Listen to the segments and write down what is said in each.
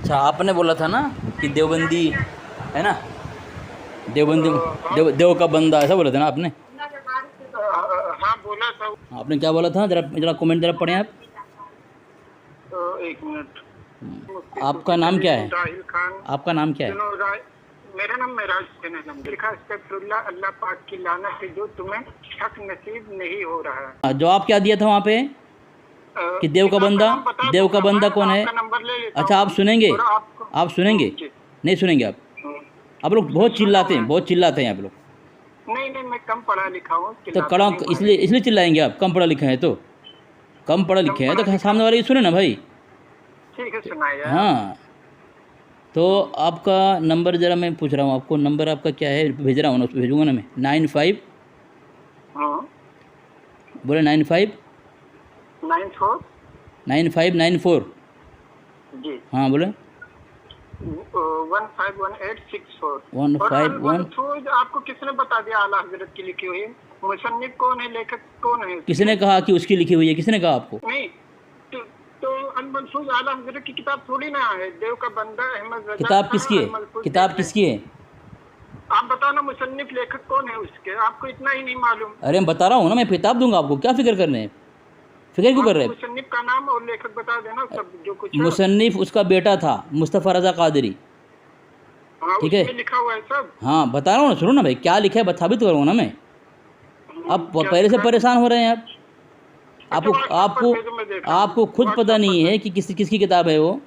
अच्छा, आपने बोला था ना कि देवबंदी है ना, देवबंदी देव का बंदा, ऐसा बोला था ना आपने? हाँ बोला था। आपने क्या बोला था? जरा जरा कमेंट जरा पढ़ें आप। एक मिनट। मुफ्ती आपका सूफी नाम क्या कलीम है? राहिल खान। आपका नाम क्या है? सुनो मेरा नाम मेराज हुसैन है। लिखा अस्तगफिरुल्लाह, अल्लाह पाक की लानत है जो तुम्हें हक नसीब नहीं हो रहा है। जवाब क्या दिया था वहाँ पे कि देव का आपका बंदा? नाम बता देव का दूंगा, बंदा मैं कौन है? आपका नंबर ले लेता अच्छा, आप हूँ सुनेंगे? और आपको। आप सुनेंगे? जी। नहीं सुनेंगे आप? आप लोग बहुत सुनो चिल्लाते हैं, मैं। बहुत चिल्लाते हैं आप लोग। नहीं नहीं, मैं कम पढ़ा लिखा हूँ, तो चिल्लाता कड़ा नहीं हूँ भाई। इसलिए इसलिए चिल्लाएंगे आप? कम पढ़ा लिखे हैं तो? कम पढ़ा कम लिखे हैं पढ़ा तो लिखा। सामने वाले की सुने ना भाई। ठीक है, सुनाइए आप। हाँ, तो आपका नंबर ज़रा मैं पूछ रहा हूँ आपको, नंबर आपका क्या है? भेज रहा हूँ ना, उस पर भेजूँगा ना मैं। 95, हाँ। बोले 95 94। 9594। जी। हाँ बोले 151864। और 151। अल-मंसूर आपको किसने बता दिया आला हजरत की लिखी हुई? मुसन्निफ कौन है, लेखक कौन है उसके? किसने कहा कि उसकी लिखी हुई है? किसने कहा आपको? नहीं, तो अल-मंसूर आला हजरत की किताब थोड़ी ना है। देव का बंदा अहमद रजा किताब खां किसकी है? अल-मंसूर किताब देख लें। किसकी है? आप बताओ ना, मुसन्निफ लेखक कौन है उसके? आपको इतना ही नहीं मालूम? अरे मैं बता रहा हूँ ना, मैं किताब दूंगा आपको, क्या फिक्र कर रहे हैं? फिक्र क्यों कर आपको रहे हैं? मुसन्निफ का नाम और लेखक बता देना, सब जो कुछ है। मुसन्निफ उसका बेटा था, मुस्तफ़ा रज़ा कादरी। हाँ, ठीक है? उसमें लिखा हुआ है सब। हाँ बता रहा हूँ ना, सुनो ना भाई, क्या लिखा है साबित करूँगा ना मैं। आप क्या पहले से लिखा है? परेशान हो रहे हैं आप। अच्छा, आपको व्हाट्सएप पर आपको भेजो, मैं देख रहा हूँ। आपको खुद पता व्हाट्सएप पर नहीं है भेजो। कि किसकी किताब है वो।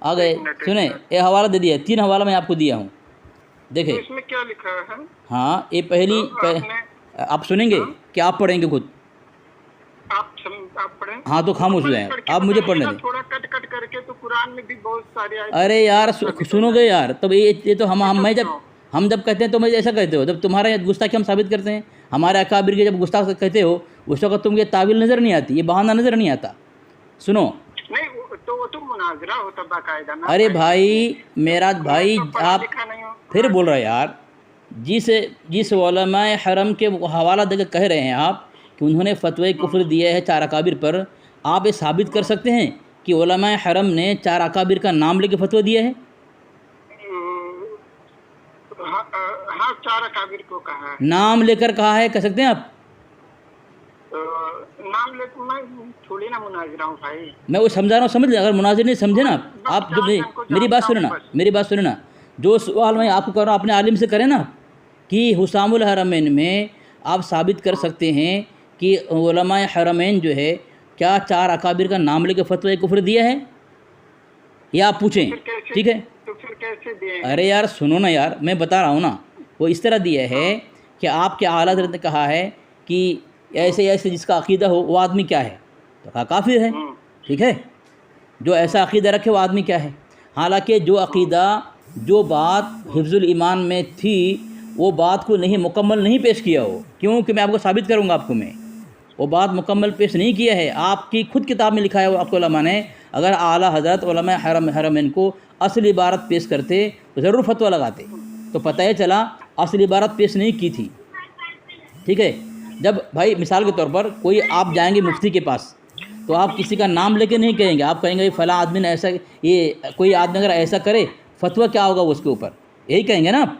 आ गए? एक मिनट, एक सुने, मिनट। ये हवाला दे दिया, 3 हवाला मैं आपको दिया हूँ, तो देखे। इसमें क्या लिखा है? हाँ, ये तो आपने। आप सुनेंगे हाँ, कि आप पढ़ेंगे खुद? आप पढ़ें। हाँ तो खामोश हो मुकम्मल जाए, पढ़ के आप मुझे बताइए पढ़ने ना, दें। थोड़ा कट कट करके। तो कुरान में भी बहुत सारे आयतें अरे यार गलत साबित हो सुनोगे जाएंगी। यार, तब ये तो हम अच्छा मैं जब सुनो। हम जब कहते हैं तो मैं ऐसा कहते हो, जब तुम्हारे गुस्ताखी हम साबित करते हैं, हमारे अकाबिर के जब गुस्ताख कहते हो, उस वक्त तुम ये तावील नज़र नहीं आती, ये बहाना नज़र नहीं आता। सुनो, नहीं, वो तो मुनाजरा होता बाकायदा ना अरे भाई, उसमें। भाई मेरा तो मैं भाई, तो पढ़ा आप लिखा नहीं हूँ। फिर हाँ बोल जी। रहे हैं यार। जिस जिस जी। उलमाए हरम के हवाला देकर कह रहे हैं आप कि उन्होंने फतवा हम्म, कुफ्र दिया है 4 अकाबिर पर, आप ये साबित कर सकते हैं कि उलमाए हरम ने 4 अकाबिर का नाम लेके फतवा दिया है? हम्म, हाँ, हाँ, चार अकाबिर को कहा है। नाम लेकर कहा है, कह सकते हैं आप? नाम ले मैं थोड़ी ना मुनाजरा हूँ भाई। मैं वो समझा रहा हूँ, समझ लें। अगर मुनाजिर नहीं समझे ना मैं बस आप जो चार जन को मेरी बात जानता सुने हूँ ना, बस। मेरी बात सुने ना। जो सवाल मैं आपको कर रहा हूँ अपने आलिम से करें ना, कि हुसामुल हरमैन में आप साबित कर सकते हैं कि उलमाए हरमैन जो है क्या 4 अकाबिर का नाम लेके फतवा कुफ्र दिया है, या आप तो पूछें? फिर कैसे ठीक है? तो फिर कैसे दिए हैं? अरे यार सुनो ना यार, मैं बता रहा हूँ ना। वो इस तरह दिया है हाँ। कि आपके आला हज़रत ने कहा है कि ऐसे ऐसे जिसका अकीदा हो वो आदमी क्या है, तो कहा काफिर है। हम्म, ठीक है? जो ऐसा अकीदा रखे वो आदमी क्या है। हालांकि जो अकीदा, जो बात हिफ्जुल ईमान में थी, वो बात को नहीं मुकम्मल नहीं पेश किया हो, क्योंकि मैं आपको साबित करूंगा आपको मैं, वो बात मुकम्मल पेश नहीं किया है। आपकी खुद किताब में लिखा है वो आपको उलमा ने, अगर आला हज़रत उलमा हरमैन को असली इबारत पेश करते तो ज़रूर फतवा लगाते। तो पता ही चला असली इबारत पेश नहीं की थी। ठीक है? जब भाई मिसाल के तौर पर कोई आप जाएंगे मुफ्ती के पास, तो आप किसी का नाम लेके नहीं कहेंगे, आप कहेंगे फ़लाँ आदमी ने ऐसा, ये कोई आदमी अगर ऐसा करे फतवा क्या होगा उसके ऊपर, यही कहेंगे ना आप।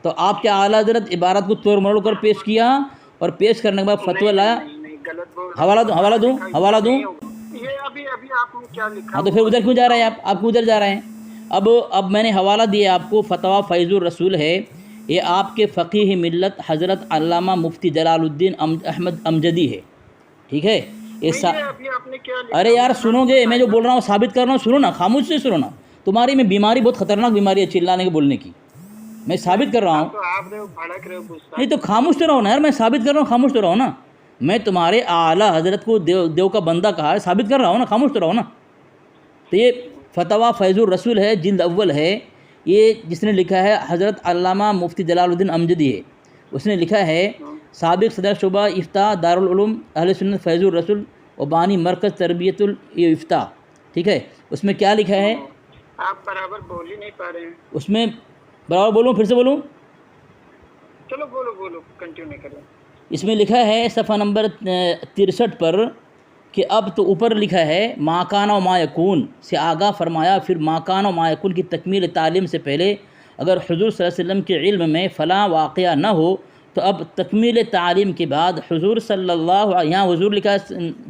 तो आपके आला हज़रत इबारत को तोड़ मरोड़ कर पेश किया, और पेश करने के बाद फतवा नहीं नहीं लाया। नहीं नहीं, गलत बोल रहे हवाला हो। दूँ, हवाला पढ़ा दूँ, लिखा हवाला इतना दूँ? नहीं होगा। ये अभी अभी आपने क्या लिखा हाँ तो फिर वो उधर क्यों जा रहे हैं दिखाओ। आप क्यों उधर जा रहे हैं? अब मैंने हवाला दिया आपको, फतवा फैज़ुर रसूल है, ये आपके फ़कीह मिल्लत हज़रत अल्लामा मुफ्ती जलालुद्दीन अहमद अमजदी है। ठीक है? ये नहीं, ये अभी आपने क्या लिखा अरे वो यार आपको सुनोगे, मैं जो बताएगा। बोल रहा हूँ साबित कर रहा हूँ, सुनो ना, खामोश से सुनो ना। तुम्हारी में बीमारी बहुत ख़तरनाक बीमारी है, चिल्लाने के बोलने की। मैं साबित कर रहा आप हूँ। तो आप रहे हो, भड़क रहे हो, नहीं तो गुस्ताखी कर रहे खामोश हो। तो रहो ना यार, मैं साबित कर रहा हूँ, खामोश तो रहो ना। मैं तुम्हारे आला हज़रत को देव का बंदा कहा है, साबित कर रहा हूँ ना, खामोश तो रहो ना। तो ये फतवा फैज़ुर रसूल है, जिल्द अव्वल है। ये जिसने लिखा है हज़रत अल्लामा मुफ्ती जलालुद्दीन अमजदी है। उसने लिखा है साबिक़ सदर शुबा इफ्ता दारुल उलूम अहले सुन्नत फैज़ुर रसूल और बानी मरकज़ तरबियतुल इफ्ता। ठीक है? उसमें क्या लिखा है? आप बराबर बोल ही नहीं पा रहे हैं। उसमें बराबर बोलूँ, फिर से बोलूँ? चलो बोलो बोलो, कंटिन्यू करो। इसमें लिखा है सफ़ा नंबर 63 पर कि अब तो ऊपर लिखा है माकाना व मायकून से आगाह फरमाया, फिर माकाना व मायकून की तकमील तालीम से पहले अगर हुज़ूर सल्लल्लाहु अलैहि वसल्लम के इल्म में फ़लाँ वाक़या न हो तो अब तकमील तालीम के बाद हुज़ूर सल्लल्लाहु, यहाँ हुज़ूर लिखा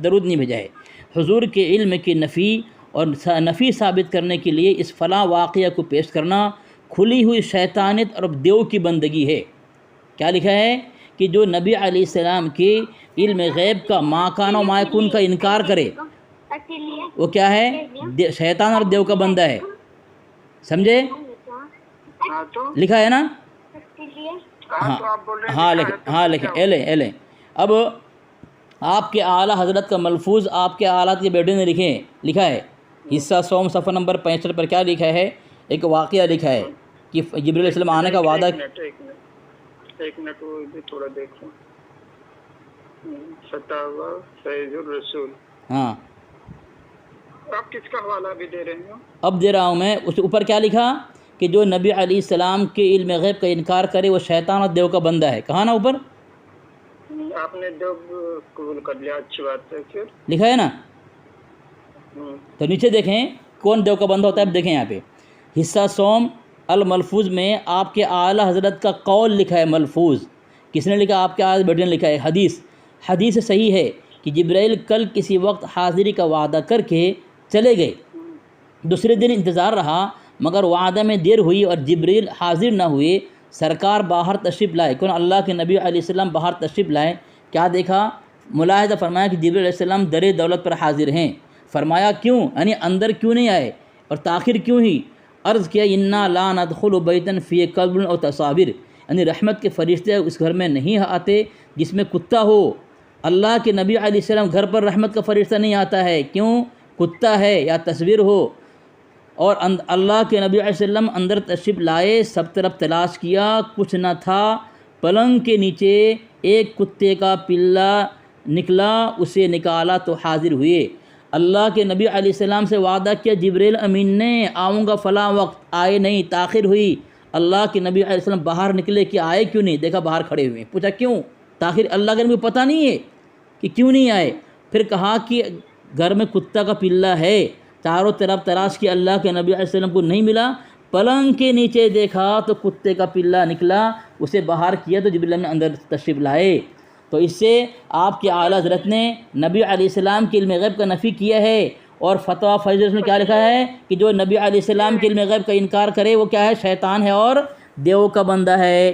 दरूद नहीं भेजा है, हुज़ूर के इल्म की नफ़ी और नफ़ी साबित करने के लिए इस फ़लाँ वाक़या को पेश करना खुली हुई शैतानियत और देव की बंदगी है। क्या लिखा है कि जो नबी अलैहिस्सलाम के इल्म गैब का माकान व मायकून का इनकार करे वो क्या है, शैतान और देव का बंदा है। समझे? हाँ तो लिखा है ना? हाँ तो आप बोल रहे हैं हाँ लिखा लिखे, है तो हाँ फिर लिखे, क्या एले एले। अब आपके आला हज़रत का मलफूज़ आपके आला के बेटे ने लिखा है हिस्सा सोम सफ़र नंबर 65 पर क्या लिखा है, एक वाक़या लिखा है कि जिब्रील अलैहिस्सलाम आने का वादा। एक मिनट वो भी थोड़ा देखो। फतावा फैजुर रसूल, हाँ आप किसका हवाला भी दे रहे हो? अब दे रहा हूँ मैं। उस ऊपर क्या लिखा कि जो नबी अलैहिस्सलाम के इल्म गैब का इनकार करे वो शैतान और देव का बंदा है। कहाँ ना ऊपर आपने देव कबूल कर लिया, अच्छी बात है। फिर लिखा है ना, तो नीचे देखें कौन देव का बंदा होता है। अब देखें यहाँ पे हिस्सा सोम अल मलफूज़ में आपके आला हज़रत का कौल लिखा है। मलफूज़ किसने लिखा? आपके आला बेटे ने लिखा है। हदीस सही है कि जिब्राइल कल किसी वक्त हाज़िरी का वादा करके चले गए, दूसरे दिन इंतज़ार रहा मगर वादा में देर हुई और जिब्रील हाजिर ना हुए। सरकार बाहर तशरीफ़ लाए, कौन? अल्लाह के नबी अलैहिस्सलाम बाहर तशरीफ़ लाए। क्या देखा? मुलाहिज़ा फरमाया कि जिब्रील अलैहिस्सलाम दरे दौलत पर हाजिर हैं। फरमाया क्यों, यानी अंदर क्यों नहीं आए और ताख़िर क्यों ही? अर्ज़ किया इन्ना ला नदखुलु बैतन फ़ी कल्बुन और तसाविर, यानी रहमत के फ़रिश्ते उस घर में नहीं आते जिसमें कुत्ता हो। अल्लाह के नबी अलैहिस्सलाम घर पर रहमत का फ़रिश्ता नहीं आता है, क्यों? कुत्ता है या तस्वीर हो। और अल्लाह के नबी अलैहिस्सलाम अंदर तशरीफ़ लाए, सब तरफ तलाश किया, कुछ न था। पलंग के नीचे एक कुत्ते का पिल्ला निकला, उसे निकाला तो हाजिर हुए। अल्लाह के नबी अलैहिस्सलाम से वादा किया जिब्रील अमीन ने आऊँगा फ़लाँ वक्त, आए नहीं, ताख़िर हुई। अल्लाह के नबी अलैहिस्सलाम बाहर निकले कि आए क्यों नहीं, देखा बाहर खड़े हुए, पूछा क्यों ताख़िर? अल्लाह के नबी को पता नहीं है कि क्यों नहीं आए। फिर कहा कि घर में कुत्ता का पिल्ला है। चारों तरफ तलाश किया, अल्लाह के नबी अलैहिस्सलाम को नहीं मिला। पलंग के नीचे देखा तो कुत्ते का पिल्ला निकला, उसे बाहर किया तो जिब्रील ने अंदर तशरीफ़ लाए। तो इससे आपके आला हज़रत ने नबी अलैहिस्सलाम के इल्म गैब का नफ़ी किया है। और फतवा फैज़ में क्या लिखा है कि जो नबी अलैहिस्सलाम के इल्म गैब का इनकार करे वो क्या है, शैतान है और देव का बंदा है।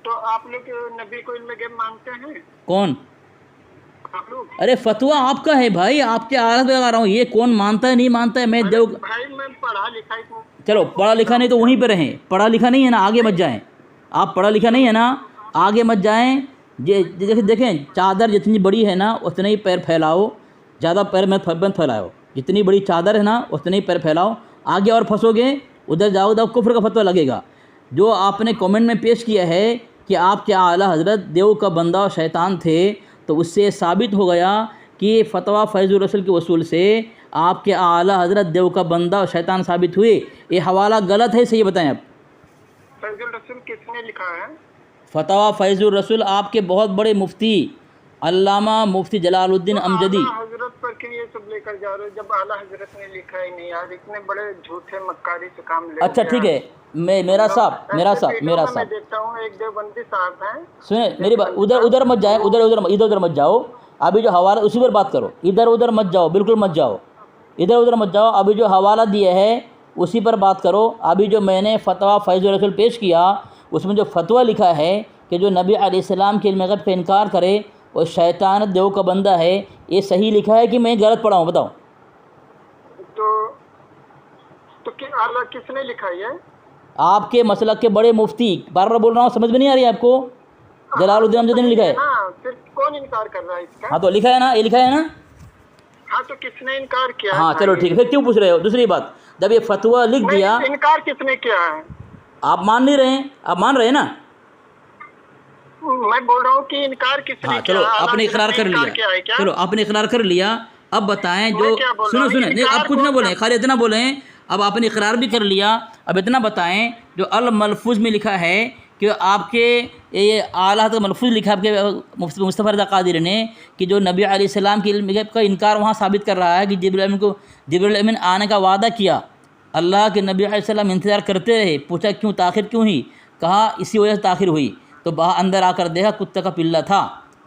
तो आप लोग नबी को इल्म गैब मानते हैं? कौन? आप लोग? अरे फतवा आपका है भाई, आपके आला पे लगा रहा हूँ, ये कौन मानता है नहीं मानता है। मैं देव भाई मैं पढ़ा लिखा ही हूँ। चलो पढ़ा लिखा नहीं तो वहीं पर रहें, पढ़ा लिखा नहीं है ना आगे मत जाएं। आप पढ़ा लिखा नहीं है ना आगे मत जाएं। देखें चादर जितनी बड़ी है ना उतने ही पैर फैलाओ, ज़्यादा पैर मत फैलाओ। जितनी बड़ी चादर है ना उतने ही पैर फैलाओ, आगे और फंसोगे उधर जाओगे तो कुफ्र का फतवा लगेगा। जो आपने कमेंट में पेश किया है कि आपके आला हज़रत देव का बंदा और शैतान थे, तो उससे साबित हो गया कि फतवा फैज़ुर रसूल के वसूल से आपके आला हज़रत देव का बंदा और शैतान साबित हुए। ये हवाला गलत है, सही बताएं आप। फैजुल रसूल किसने लिखा है? फतवा फैज़ुर रसूल आपके बहुत बड़े मुफ्ती अल्लामा मुफ्ती जलालुद्दीन अमजदी। आला हजरत पर क्यों ये सब लेकर जा रहे हो जब आला हजरत ने लिखा ही नहीं? यार इतने बड़े झूठे मक्कारी से काम ले। अच्छा ठीक है, मेरा साहब मैं देखता हूँ एक देवबंदी साहब हैं। सुने मेरी बात, उधर मत जाए, इधर मत जाओ। अभी जो हवाला उसी पर बात करो, इधर उधर मत जाओ, बिल्कुल मत जाओ, इधर उधर मत जाओ। अभी जो हवाला दिया है उसी पर बात करो। अभी जो मैंने फतवा फैज़ुर रसूल पेश किया उसमें जो फतवा लिखा है कि जो नबी अलैहिस्सलाम के इल्म गैब का इनकार करे वो शैतान देव का बंदा है, ये सही लिखा है कि मैं गलत पढ़ा हूँ? बताओ। तो आला किसने लिखा है? आपके मसलक के बड़े मुफ्ती, बार बार बोल रहा हूँ, समझ में नहीं आ रही है आपको? जलालुद्दीन अमजदी ने लिखा है। हाँ, फिर कौन इनकार कर रहा है इसका? हाँ तो लिखा है ना, ये लिखा है ना। हाँ तो किसने इनकार किया? हाँ चलो ठीक है, फिर क्यों पूछ रहे हो? दूसरी बात, जब ये फतवा लिख दिया, इनकार किसने किया है? आप मान नहीं रहे, आप मान रहे हैं ना? मैं बोल रहा हूँ कि इनकार किसने किया? चलो आपने इकरार कर लिया, चलो आपने इकरार कर लिया। अब बताएं जो सुनो नहीं, आप कुछ ना बोलें, खाली इतना बोलें। अब आपने इकरार भी कर लिया, अब इतना बताएं जो अल मलफूज में लिखा है कि आपके ये आला का मलफूज लिखा आपके मुस्तफ़ा रज़ा क़ादिरी ने कि जो नबी अलैहिस्सलाम की इल्म गैब का इनकार वहाँ साबित कर रहा है कि जिब्रील अमीन आने का वादा किया, अल्लाह के नबी अलैहिस्सलाम इंतज़ार करते रहे, पूछा क्यों ताख़िर क्यों हुई, कहा इसी वजह से ताख़िर हुई। तो बाहर अंदर आकर देखा कुत्ते का पिल्ला था।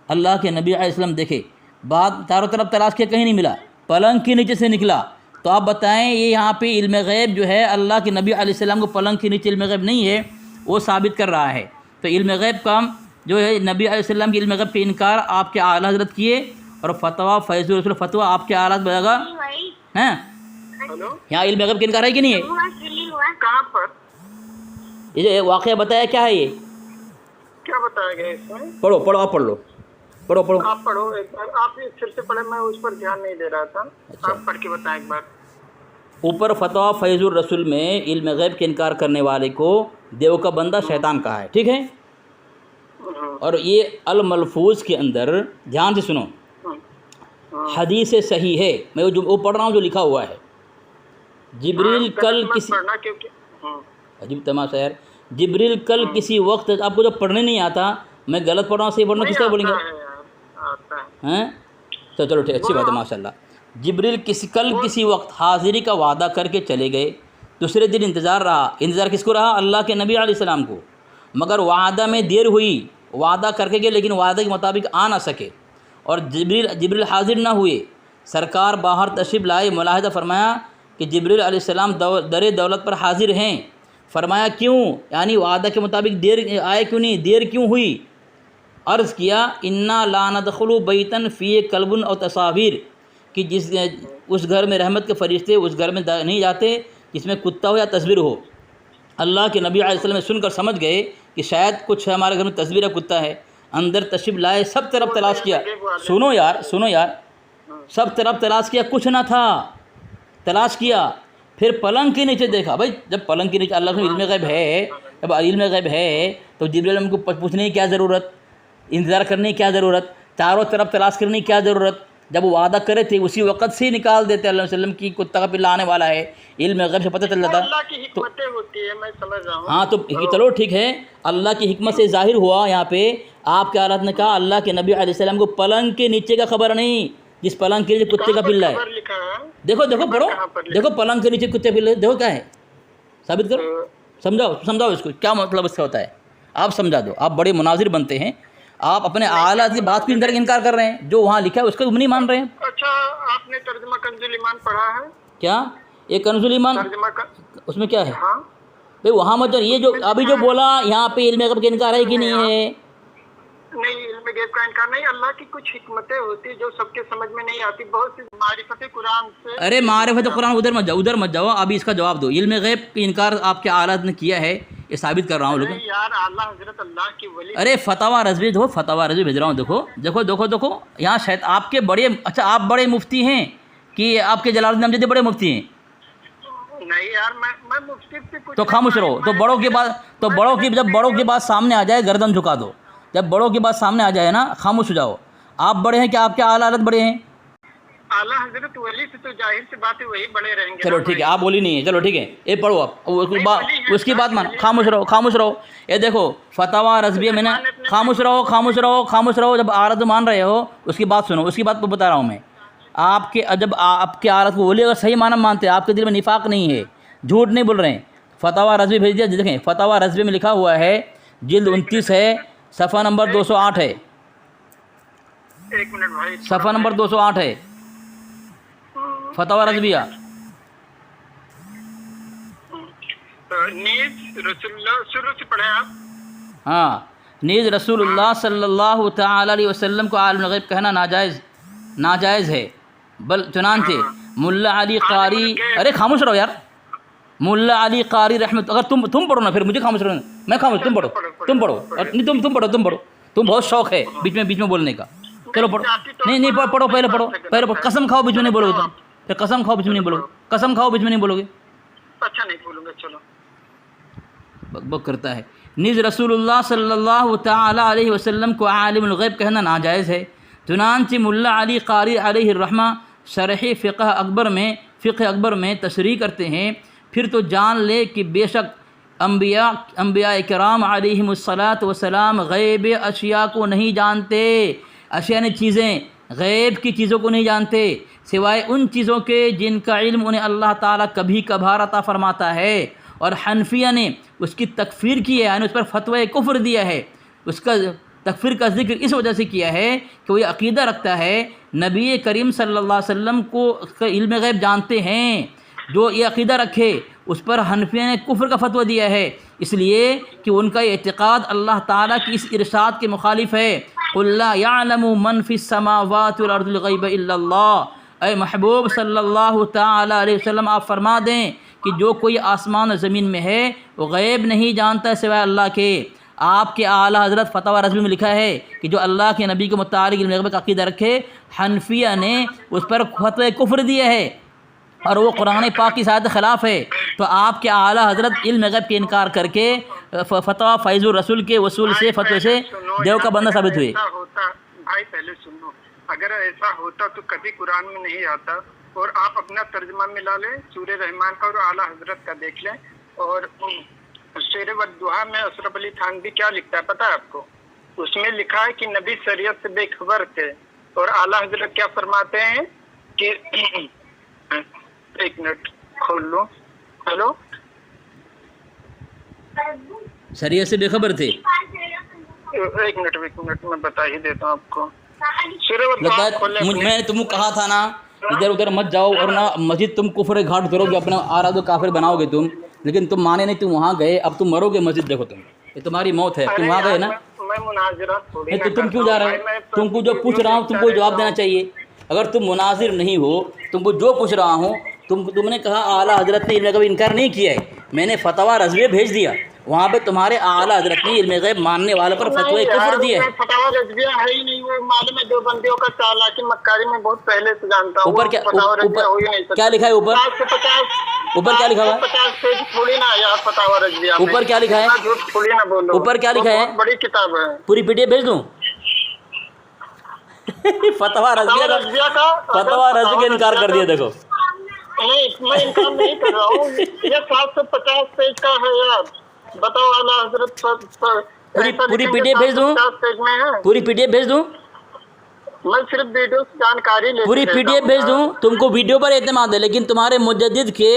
अल्लाह के नबी अलैहिस्सलाम देखे, बाद चारों तरफ तलाश किया कहीं नहीं मिला, पलंग के नीचे से निकला। तो आप बताएं ये यहाँ पे इल्म गैब जो है अल्लाह के नबी अलैहिस्सलाम को पलंग के नीचे इल्म गैब नहीं है वो साबित कर रहा है। तो इल्म गैब का जो है नबी अलैहिस्सलाम के इल्म गैब के इनकार आपके आला हज़रत किए और फतवा फैज़ुल रसूल फतवा आपके आला बनेगा हैं। हेलो, यहाँ इल्म गैब का इनकार है कि नहीं है? कहाँ पर ये वाक़या बताया क्या है, ये क्या बताया गया इसमें? पढ़ो पढ़ो आप पढ़ लो, पढ़ो पढ़ो। आप पढ़ो एक बार, आप फिर से पढ़े, मैं उस पर ध्यान नहीं दे रहा था। अच्छा। आप पढ़ के बताएं एक बार। ऊपर फतवा फैज़ुल रसूल में इल्म गैब के इनकार करने वाले को देव का बंदा शैतान कहा है, ठीक है। और ये अल मलफूज के अंदर ध्यान से सुनो, हदीस सही है, मैं वो पढ़ रहा हूँ जो लिखा हुआ है। जिब्रील कल किसी, अजीब तमाशा यार, जिब्रील कल किसी वक्त, आपको जब पढ़ने नहीं आता, मैं गलत पढ़ रहा हूँ सही पढ़ रहा हूँ, किस तरह बोलेंगे हैं? तो चलो ठीक, अच्छी बात है माशाल्लाह। जिब्रील कल किसी वक्त हाज़िरी का वादा करके चले गए, दूसरे दिन इंतज़ार रहा। इंतज़ार किसको रहा? अल्लाह के नबी अलैहिस्सलाम को। मगर वादा में देर हुई, वादा करके गए लेकिन वादे के मुताबिक आ ना सके और जिब्रील हाजिर ना हुए। सरकार बाहर तशरीफ़ लाए, मुलाहिज़ा फरमाया कि जिब्रील अलैहिस्सलाम दर दौलत पर हाजिर हैं। फरमाया क्यों, यानी वादा के मुताबिक देर आए क्यों नहीं, देर क्यों हुई? अर्ज़ किया इन्ना ला नदखुलु बैतन फ़ी कल्बुन और तस्वीर, कि जिस उस घर में रहमत के फरिश्ते उस घर में नहीं जाते जिसमें कुत्ता हो या तस्वीर हो। अल्लाह के नबी अलैहि सल्लम सुनकर समझ गए कि शायद कुछ हमारे घर में तस्वीर या कुत्ता है। अंदर तशरीफ़ लाए, सब तरफ तलाश किया, सुनो यार सुनो यार, सब तरफ तलाश किया, कुछ ना था। तलाश किया, फिर पलंग के नीचे देखा। भाई जब पलंग के नीचे अल्लाह को इल्म गैब है, जब इल्म गैब है तो जिब्रील को पूछने की क्या ज़रूरत, इंतज़ार करने की क्या ज़रूरत, चारों तरफ तलाश करने की क्या ज़रूरत? जब वो वादा करे थे उसी वक़्त से निकाल देते अल्लाह वसल्लम की कुत्ता का पिल्ला आने वाला है, इल्म गैब से पता चल जाता। अल्लाह की हिकमतें होती है, मैं समझ रहा हूँ। हाँ तो चलो ठीक है, अल्लाह की हिकमत से ज़ाहिर हुआ यहाँ पे। आपके औरत ने कहा अल्लाह के नबी अलैहि सल्लम को पलंग के नीचे का खबर नहीं, जिस पलंग के नीचे कुत्ते का पिल्ला है। देखो देखो पढ़ो, देखो पलंग के नीचे कुत्ते पिल्ले, देखो क्या है, साबित करो, समझाओ समझाओ इसको क्या मतलब इसका होता है। आप समझा दो, आप बड़े मुनाजिर बनते हैं, आप अपने आला की बात को इनकार कर रहे हैं, जो वहाँ लिखा है उसका नहीं मान रहे हैं। अच्छा, आपने तर्जुमा कंजुल ईमान पढ़ा है क्या? ये कंजुल ईमान उसमें क्या है? हाँ? भाई वहाँ मतलब ये जो अभी जो बोला यहाँ पे इल्म गैब का इनकार है कि नहीं है? नहीं, इल्म गैब का इनकार नहीं। अल्लाह की कुछ हिकमतें होती जो सबके समझ में नहीं आती, बहुत सी मारिफत कुरान से। अरे मारिफत कुरान उधर मत जाओ, अभी इसका जवाब दो। इल्म गैब का इनकार आपके आला ने किया है, ये साबित कर रहा हूँ। लोग यार आला हजरत अल्लाह की वली। अरे फतवा रज़वी दो, फतवा रज़वी भेज रहा हूँ, देखो देखो देखो देखो यहाँ शायद आपके बड़े, अच्छा आप बड़े मुफ्ती हैं कि आपके जलालुद्दीन अमजदी बड़े मुफ्ती हैं? नहीं यार, मैं मुफ्ती से कुछ तो खामोश रहो। तो बड़ों की बात, तो बड़ों की जब बड़ों की बात सामने आ जाए गर्दन झुका दो। जब बड़ों की बात सामने आ जाए ना, खामोश हो जाओ। आप बड़े हैं क्या आपके आला हज़रत बड़े हैं? आला हजरत वली से तो जाहिर सी बात है वही बड़े रहेंगे। चलो ठीक है, आप बोली नहीं है, चलो ठीक है, ये पढ़ो आप, उसकी बात मान, खामोश रहो खामोश रहो। ये देखो फतवा रज़वी में ना, खामोश रहो खामोश रहो खामोश रहो। जब आरत मान रहे हो उसकी बात सुनो, उसकी बात को बता रहा हूँ मैं। आपके जब आपके आरत को बोलिए, अगर सही माना मानते हैं, आपके दिल में निफाक नहीं है, झूठ नहीं बोल रहे हैं, फतवा रज़वी भेज दिया। देखें फतवा रज़वी में लिखा हुआ है, जिल्द 29 है, सफ़ा नंबर 208 है, एक मिनट भाई, सफ़ा नंबर 208 है फतवा रज़विया। नीज रसूलुल्लाह शुरू से पढ़े आप। हाँ, नीज रसूलुल्लाह सल्लल्लाहु तआला अलैहि वसल्लम को आलिमुल गैब कहना नाजायज़ है। बल चुनांचे मुल्ला अली कारी, अरे खामोश रहो यार, मुल्ला अली कारी रहमत, अगर तुम पढ़ो ना, फिर मुझे खामोश रहो, मैं खामोश, तुम पढ़ो नहीं, तुम पढ़ो, तुम बहुत शौक है बीच में बोलने का। चलो पढ़ो, नहीं पढ़ो, पहले पढ़ो, कसम खाओ बीच में नहीं बोलोगे तुम, फिर कसम खाओ बीच में नहीं बोलोगे, कसम खाओ बीच में नहीं बोलोगे। अच्छा नहीं बोलूँगा, चलो। बक करता है। निज रसूलुल्लाह सल्लल्लाहु तआला अलैहि वसल्लम को आलिमुल गैब कहना नाजायज़ है। चुनांचे मुल्ला अली कारी अलैहि रहमा शरह फ़िक़्ह अकबर में तशरीह करते हैं, फिर तो जान ले कि बेशक अम्बिया इकराम अलैहिमुस्सलात वस्सलाम गैब अशिया को नहीं जानते। अशिया ने चीज़ें, गैब की चीज़ों को नहीं जानते सिवाय उन चीज़ों के जिनका इल्म उन्हें अल्लाह ताला कभी कभार अता फरमाता है। और हनफिया ने उसकी तकफ़ीर की है, यानी उस पर फतवा कुफ्र दिया है। उसका तकफ़ीर का जिक्र इस वजह से किया है कि वो ये अक़ीदा रखता है नबी करीम सल्लल्लाहु अलैहि वसल्लम को इल्म गैब जानते हैं। जो ये अक़ीदा रखे उस पर हनफिया ने कुफ्र का फतवा दिया है, इसलिए कि उनका एतिक़ाद अल्लाह ताला की इस इरशाद के मुखालिफ है, क़ुल ला यअलमु मन फ़िस समावाति वल अर्दिल ग़ैब इल्लल्लाह। ऐ महबूब सल्लल्लाहु ताला अलैहि वसल्लम आप फरमा दें कि जो कोई आसमान और ज़मीन में है वो गैब नहीं जानता सिवाय अल्लाह के। आपके आला हज़रत फतवा रज़वी में लिखा है कि जो अल्लाह के नबी के मुतालिक इल्म गैब का अक़ीदा रखे, हनफिया ने उस पर फतवा कुफ्र दिया है और वो कुरान पाक की साथ ख़िलाफ़ है। तो आपके आला हज़रत इल्म गैब के इनकार करके फतवा फैज़ुर रसूल के वसूल से फतवे से देव का बंदा साबित हुए। भाई पहले सुनो, अगर ऐसा होता तो कभी कुरान में नहीं आता। और आप अपना तर्जुमा मिला लें सूरह रहमान का और आला हज़रत का देख लें। और शेर वद्दुहा में अशरफ अली थानवी क्या लिखता है पता है आपको? उसमें लिखा है कि नबी शरीयत से बेखबर थे। और आला हज़रत क्या फरमाते हैं कि एक मिनट खोल लो। हेलो, शरीयत से बेखबर थे। एक मिनट मैं बता ही देता हूँ आपको। मैंने तुमको कहा था ना इधर उधर मत जाओ और ना मस्जिद तुम कुफ्र घाट करोगे, अपना आराधो काफिर बनाओगे तुम, लेकिन तुम माने नहीं, तुम वहाँ गए, अब तुम मरोगे मस्जिद। देखो तुम, ये तुम्हारी मौत है, तुम वहाँ गए ना। मैं मुनाजिरा थोड़ी नहीं तो तुम क्यों जा रहे हो? तुमको जो पूछ रहा हूँ तुमको जवाब देना चाहिए। अगर तुम मुनाजिर नहीं हो, तुमको जो पूछ रहा हूँ, तुमने कहा आला हज़रत ने इल्म गैब इनकार नहीं किया है, मैंने फतवा रज़वी भेज दिया, वहाँ पे तुम्हारे आला हज़रत ने इल्म गैब मानने वालों पर फतवा कुफ्र दिया है। फतवा रज़विया है ही नहीं, वो मालूम है दो बंदियों का चालाकी मक्कारी में बहुत पहले से जानता हूँ। ऊपर क्या लिखा है? ऊपर क्या लिखा हुआ है? 50 पेज थोड़ी ना यार फतवा रज़विया में। ऊपर क्या लिखा है? थोड़ी ना बोलो। ऊपर क्या लिखा है? बड़ी किताब है, पूरी पीडीएफ भेज दूँ? फतवा रज़विया का इनकार कर दिया। देखो नहीं, मैं इनकार नहीं कर रहा हूँ। ये 750 पेज का है यार। बताओ आला हज़रत पूरी पीडीएफ भेज दूँ? पूरी पीडीएफ भेज दूँ? मैं सिर्फ वीडियो से जानकारी ले, पूरी पीडीएफ भेज दूँ? तुमको वीडियो पर एतमाद है, लेकिन तुम्हारे मुजद्दिद के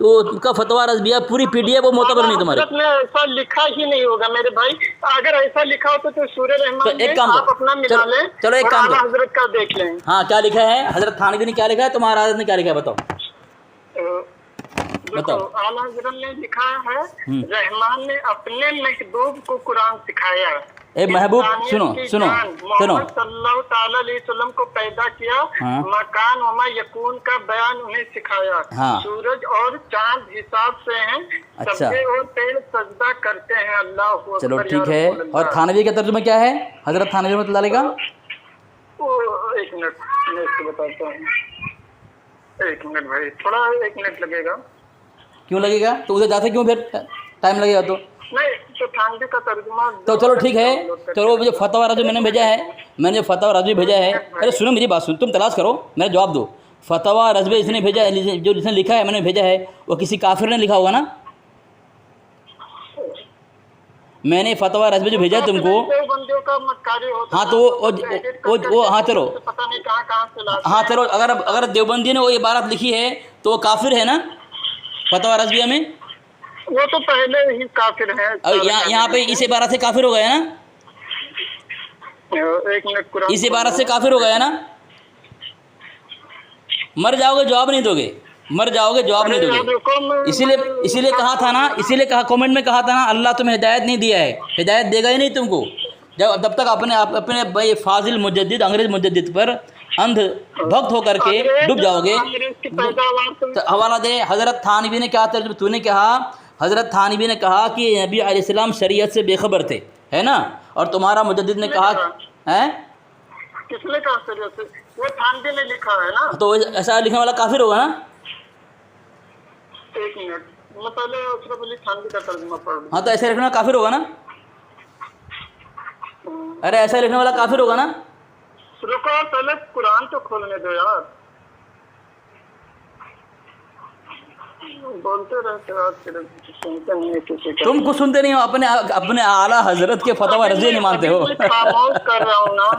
वो का फतवा रज़विया पूरी पीडीएफ वो मोतबर नहीं तुम्हारे। ऐसा लिखा ही नहीं होगा मेरे भाई। अगर ऐसा लिखा हो तो सूरह रहमान एक काम आप अपना मिला लें। चलो एक काम करो, हज़रत का देख लें। हाँ क्या लिखा है? हज़रत थानवी ने क्या लिखा है, तुम्हारा हज़रत ने क्या लिखा है? बताओ बताओ। आला हज़रत ने लिखा है रहमान ने अपने महबूब को कुरान सिखाया। ए महबूब सुनो सुनो सुनो, सल्लल्लाहु ताला अलैहि वसल्लम को पैदा किया। हाँ। मकान वमा यकून का बयान उन्हें सिखाया। हाँ। सूरज और चांद हिसाब से हैं। अच्छा। सबके और पेड़ सजदा करते हैं अल्लाह को। चलो ठीक है। और थानवी का तर्जुमा क्या है हज़रत थानवी रहमतुल्लाह अलैह का? एक मिनट मैं इसको बताता हूँ। एक मिनट भाई, थोड़ा 1 मिनट लगेगा। क्यों लगेगा? तो उधर जाते क्यों, फिर टाइम लगेगा तो? नहीं तो थानवी का तर्जुमा तो चलो ठीक है। चलो मुझे फतवा रज़वी मैंने भेजा है, मैंने फतवा रज़वी भेजा है। अरे सुनो मेरी बात सुन, तुम तलाश करो, मेरा जवाब दो। फतवा रज़वी इसने भेजा है, जो जिसने लिखा है मैंने भेजा है, वो किसी काफिर ने लिखा होगा ना? मैंने फतवा रज़वी जो भेजा है तुमको, हाँ तो वो हाँ चलो, हाँ चलो, अगर देवबंदी ने वो इबारत लिखी है तो वो काफिर है ना फतवा रज़विया में? वो तो पहले ही काफिर है। यहाँ पे इस इबारत से काफिर हो गया ना? 1 मिनट, इस इबारत से काफिर हो गया ना? मर जाओगे जवाब नहीं दोगे, मर जाओगे जवाब नहीं दोगे। इसीलिए कहा था ना, इसीलिए कहा कमेंट में कहा था ना, अल्लाह तुम्हें हिदायत नहीं दिया है, हिदायत देगा ही नहीं तुमको जब तक अपने भाई फाजिल मुजद्दिद अंग्रेज मुजद्दिद पर अंध भक्त होकर के डूब जाओगे। तो हवाला दे हज़रत थानवी ने क्या तर्जुमा, तूने कहा हज़रत थानवी ने कहा कि नबी अलैहिस्सलाम शरीयत से बेखबर थे, है ना? और तुम्हारा मुजद्दिद ने कहा है, किसने कहा शरीयत से? वो थानवी ने लिखा है ना। तो ऐसा लिखने वाला काफिर होगा ना? 1 मिनट, मैं पहले अशरफ अली थानवी का तर्जुमा पढ़ लूं। हाँ तो ऐसा लिखने वाला काफिर होगा ना? अरे ऐसा लिखने वाला काफिर होगा ना? रुको पहले कुरान तो खोलने दो यार। बोलते रहते हो, फिर सुनते नहीं है किसी का। तुम कुछ सुनते नहीं हो, अपने अपने आला हजरत के फतवा रज़वी नहीं मानते हो। अभी मैं खामोश कर रहा हूँ ना।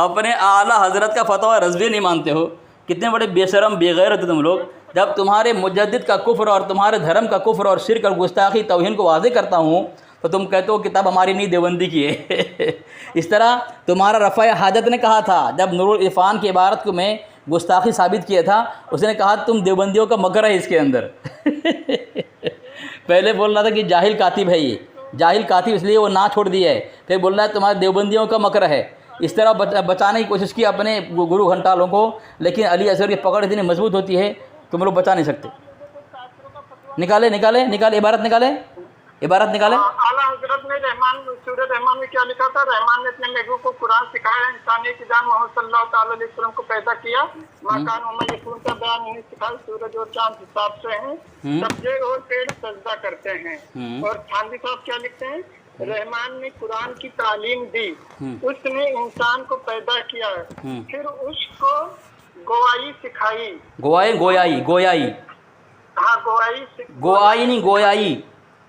अपने आला हजरत का फतवा रज़वी नहीं मानते हो। कितने बड़े बेशरम बेगैरत हो तुम लोग। जब तुम्हारे मुजद्दिद का कुफ्र और तुम्हारे धर्म का कुफ्र और शिर्क और गुस्ताखी तौहीन को वाज़ेह करता हूँ तो तुम कहते हो किताब हमारी नहीं देवबंदी की है। इस तरह तुम्हारा रफ़ा हाजत ने कहा था, जब नूरुल इरफान की इबारत को मैं गुस्ताखी साबित किया था, उसने कहा तुम देवबंदियों का मकर है इसके अंदर। पहले बोल रहा था कि जाहिल कातिब है, ये जाहिल कातिब इसलिए वो ना छोड़ दिया है, फिर बोल रहा है तुम्हारे देवबंदियों का मकर है। इस तरह बचाने की कोशिश की अपने गुरु घंटालों को, लेकिन अली असगर की पकड़ इतनी मजबूत होती है तुम लोग बचा नहीं सकते। निकाले निकाले निकाले इबारत निकाले, इबारत निकाले। आला हजरत ने रहमान सूरह रहमान में क्या लिखा था? रहमान ने अपने महबूब को कुरान सिखाया, इंसानियत की जान मोहम्मद सल्लल्लाहु अलैहि वसल्लम को पैदा किया। मकान उम्र यकून का बयान नहीं सिखाया, सूरज और चांद हिसाब से हैं, सब्जे और पेड़ सजदा करते हैं। और थानवी साहब क्या लिखते हैं? रहमान ने कुरान की तालीम दी, उसने इंसान को पैदा किया, फिर उसको गोवाई सिखाई। गोवाई गोयाई गोयाई, हाँ गोवाई, गोआई नहीं गोयाई,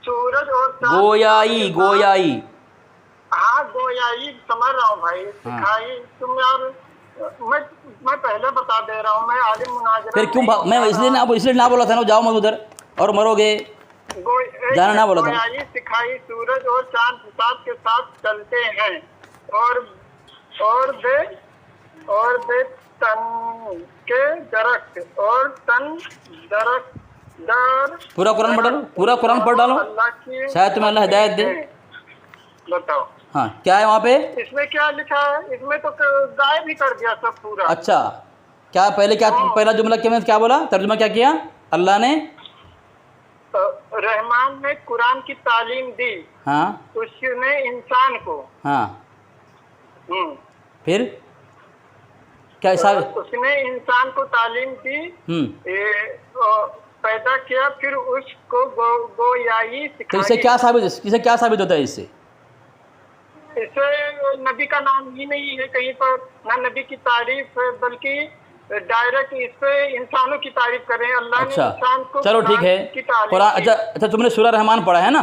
सूरज और चांद गोयाई गोयाई। हाँ गोयाई समझ रहा हूँ भाई, सिखाई। तुम यार मैं पहले बता दे रहा हूँ, मैं आलिम मुनाजरा। फिर क्यों मैं इसलिए ना बोला था ना, जाओ मत उधर और मरोगे, जाना ना बोला था। गोयाई सिखाई, सूरज और चांद हिसाब के साथ चलते हैं, और बे तन के दरख्त और तन दरख्त दर। पूरा कुरान पढ़ डालो, पूरा कुरान पढ़ डालो, शायद तुम्हें अल्लाह हिदायत दे। बताओ हाँ क्या है वहाँ पे? इसमें क्या लिखा है? इसमें तो गायब भी कर दिया सब पूरा। अच्छा क्या पहले क्या पहला जुमला क्या बोला, तर्जुमा क्या किया? अल्लाह ने रहमान ने कुरान की तालीम दी, हाँ उसने इंसान को, हाँ फिर क्या उसने इंसान को तालीम दी, पैदा किया, फिर उसको गोयाई सिखाई। तो इससे क्या साबित होता है? इससे नबी का नाम ही नहीं है कहीं पर, ना नबी की तारीफ, बल्कि डायरेक्ट इस पे इंसानों की तारीफ करें। अल्लाह ने इंसान को, चलो ठीक है, कुरान। अच्छा तुमने सूरह रहमान पढ़ा है ना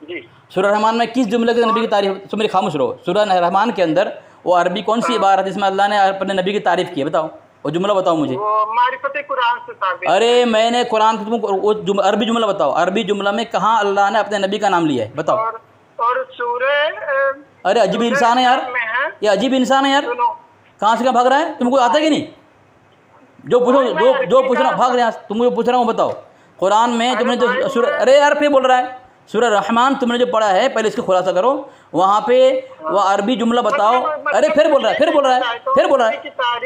जी? सूरह रहमान में किस जुमले के नबी की तारीफ? तुम मेरे खामोश रहो। सूरह रहमान के अंदर वो अरबी कौन सी इबारत जिसमें अल्लाह ने अपने नबी की तारीफ की है? बताओ वो जुमला बताओ मुझे। मारिफत कुरान से साबित। अरे मैंने कुरान को तुमको अरबी जुमला बताओ, अरबी जुमला में कहाँ अल्लाह ने अपने नबी का नाम लिया है? बताओ। और सूरह, अरे अजीब इंसान है यार, ये अजीब इंसान है यार, कहाँ से कहाँ भाग रहा है? तुमको आता है कि नहीं? जो पूछो, जो पूछ रहा हूँ भाग रहे हैं। तुमको जो पूछ रहा हूँ बताओ। कुरान में तुमने जो सूरह, अरे यार फिर बोल रहा है सूरह रहमान तुमने जो पढ़ा है, पहले इसको खुलासा करो। वहाँ पे वो अरबी जुमला बताओ। अरे फिर बोल रहा है, फिर बोल रहा है, फिर बोल रहा है,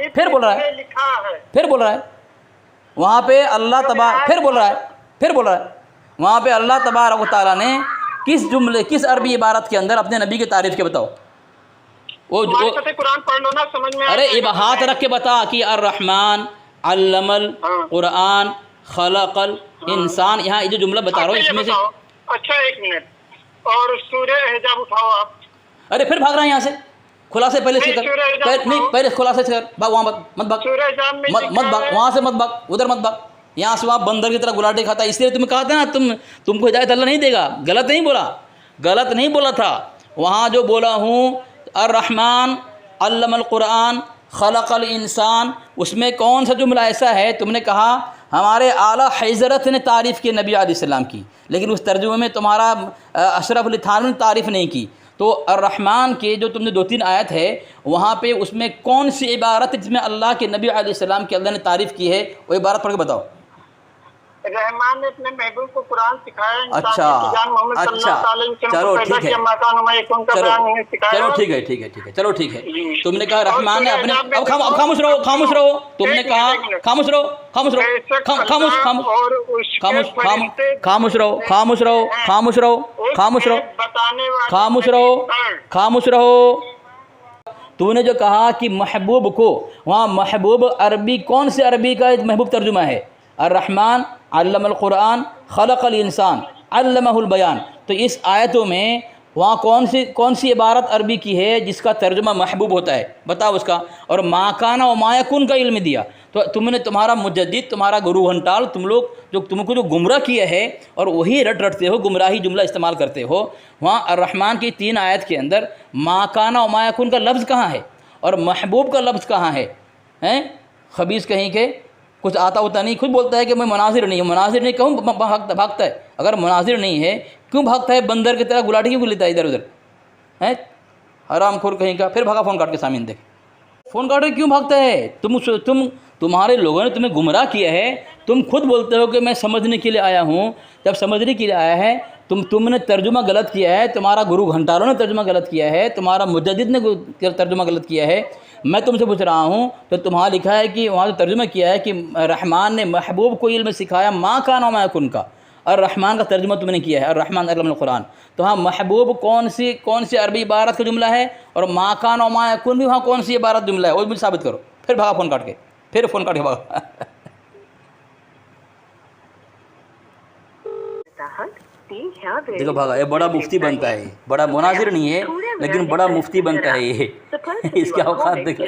फिर बोल रहा है, फिर बोल रहा है। वहाँ पे अल्लाह तबारक, फिर बोल रहा है, फिर बोल रहा है। वहाँ पे अल्लाह तबारक व तआला ने किस जुमले, किस अरबी इबारत के अंदर अपने नबी की तारीफ के बताओ। वो कुरान पढ़ लो ना, समझ में। अरे हाथ रख के बता कि अर्रहमान अल्लमल कुरान खलकल इंसान। यहाँ ये जो जुमला बता रहा हूँ इसमें से। अच्छा एक मिनट, और सूरह हिजाब उठाओ आप। अरे फिर भाग रहा है यहाँ से। खुलासे पहले से कर, नहीं पहले खुलासे से कर। भाग वहाँ मत भाग, मत भाग वहाँ से, मत भाग उधर, मत भाग यहाँ से। वहाँ बंदर की तरह गुलाटी खाता है। इसलिए तुम्हें कहा था ना, तुमको हिदायत अल्लाह नहीं देगा। गलत नहीं बोला, गलत नहीं बोला था। वहाँ जो बोला हूँ अर्रहमान अल्लमल कुरान खलकल इंसान, उसमें कौन सा जुमला ऐसा है? तुमने कहा हमारे आला हज़रत ने तारीफ़ की नबी अलैहिस्सलाम की, लेकिन उस तर्जुमे में तुम्हारा अशरफ अली थानवी ने तारीफ़ नहीं की। तो अर्रहमान के जो तुमने 2-3 आयत है, वहाँ पे उसमें कौन सी इबारत जिसमें अल्लाह के नबी अलैहिस्सलाम की अल्लाह ने तारीफ़ की है? वो इबारत पढ़ के बताओ। रहमान ने अपने महबूब को कुरान सिखाया। अच्छा चलो ठीक है, चलो ठीक है, ठीक है, ठीक है, चलो ठीक है। तुमने कहा रहमान ने अपने, अब खामोश रहो, खामोश रहो। तुमने कहा खामोश रहो, खामोश रहो, खामोश खामोश रहो, खामोश रहो, खामोश रहो, खामोश रहो, खामोश रहो, खामोश रहो। तूने जो कहा कि महबूब को, वहाँ महबूब अरबी कौन से अरबी का महबूब तर्जुमा है? अर्रहमान अल्लमल कुरान खलकल इंसान अल्लमहुल बयान। तो इस आयतों में वहाँ कौन सी इबारत अरबी की है जिसका तर्जुमा महबूब होता है, बताओ उसका। और माकाना व मायकुन का इल्म दिया। तो तुमने, तुम्हारा मुजद्दिद, तुम्हारा गुरु घंटाल, तुम लोग जो तुमको जो गुमराह किया है और वही रटते हो, गुमराही जुमला इस्तेमाल करते हो। वहाँ अर्रहमान की 3 आयत के अंदर माकाना व मायकुन का लफ्ज़ कहाँ है और महबूब का लफ्ज़ कहाँ है? खबीस कहीं के, कुछ आता होता नहीं, खुद बोलता है कि मैं मुनाजिर नहीं हूँ। मुनाजिर नहीं कहूँ भागता है। अगर मुनाजिर नहीं है क्यों भागता है? बंदर की तरह गुलाटी क्यों लेता है इधर उधर? है हरामखोर कहीं का। फिर भागा फ़ोन काट के सामने देख, फ़ोन काट के क्यों भागता है? तुम्हारे लोगों ने तुम्हें गुमराह किया है। तुम खुद बोलते हो कि मैं समझने के लिए आया हूँ। जब समझने के लिए आया है तुमने तर्जुमा गलत किया है, तुम्हारा गुरु घंटारों ने तर्जुमा गलत किया है, तुम्हारा मुजद्दिद ने तर्जुमा गलत किया है। मैं तुमसे पूछ रहा हूँ तो तुम्हारा लिखा है कि वहाँ तो तर्जुमा किया है कि रहमान ने महबूब को इल्म सिखाया मा काना मा यकुन का, और रहमान का तर्जुमा तुमने किया है और रहमान अल्लाह कुरान। तो हाँ, महबूब कौन सी अरबी इबारत का जुमला है और मा काना मा यकुन भी वहाँ कौन सी इबारत जुमला है, वो मुझे साबित करो। फिर भागा फ़ोन काट के, फिर फ़ोन काट के भागा। देखो भागा, ये बड़ा मुफ्ती बनता है, बड़ा मुनाजिर नहीं है लेकिन बड़ा मुफ्ती बनता है ये। इसके औकात देख ले।